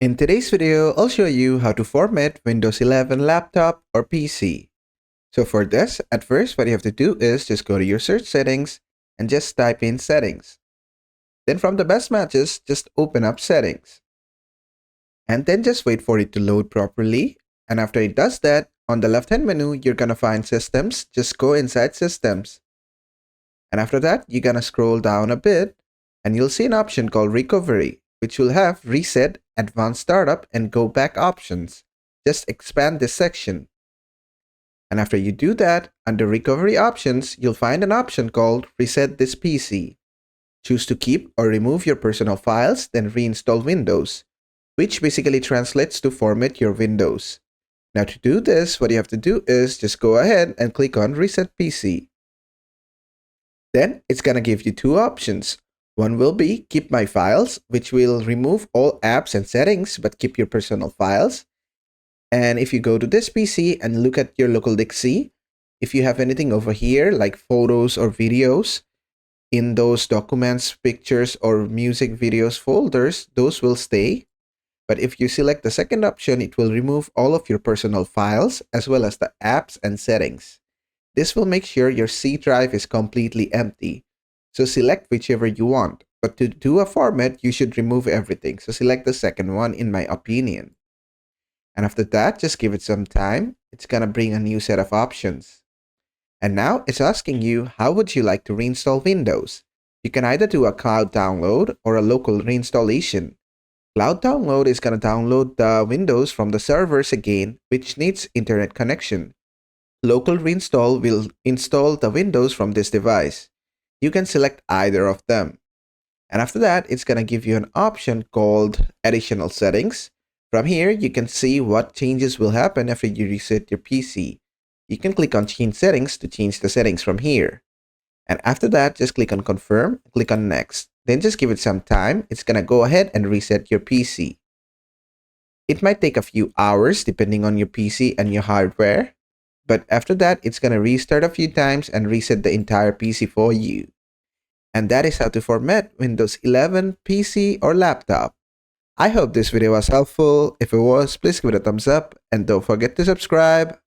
In today's video, I'll show you how to format Windows 11 laptop or PC. So for this, at first what you have to do is just go to your search settings and just type in settings. Then from the best matches, just open up settings. And then just wait for it to load properly. And after it does that, on the left hand menu, you're gonna find systems. Just go inside systems. And after that, you're gonna scroll down a bit and you'll see an option called recovery, which will have reset, advanced startup, and go back options. Just expand this section. And after you do that, under recovery options, you'll find an option called reset this PC. Choose to keep or remove your personal files, then reinstall Windows, which basically translates to format your Windows. Now to do this, what you have to do is just go ahead and click on reset PC. Then it's gonna give you two options. One will be keep my files, which will remove all apps and settings but keep your personal files. And if you go to this PC and look at your local disk C, if you have anything over here like photos or videos, in those documents, pictures, or music videos folders, those will stay. But if you select the second option, it will remove all of your personal files as well as the apps and settings. This will make sure your C drive is completely empty. So select whichever you want. But to do a format, you should remove everything. So select the second one in my opinion. And after that, just give it some time. It's gonna bring a new set of options. And now it's asking you, how would you like to reinstall Windows? You can either do a cloud download or a local reinstallation. Cloud download is gonna download the Windows from the servers again, which needs internet connection. Local reinstall will install the Windows from this device. You can select either of them. And after that, it's gonna give you an option called additional settings. From here, you can see what changes will happen after you reset your PC. You can click on change settings to change the settings from here. And after that, just click on confirm, click on next. Then just give it some time. It's gonna go ahead and reset your PC. It might take a few hours depending on your PC and your hardware. But after that, it's gonna restart a few times and reset the entire PC for you. And that is how to format Windows 11 PC or laptop. I hope this video was helpful. If it was, please give it a thumbs up and don't forget to subscribe.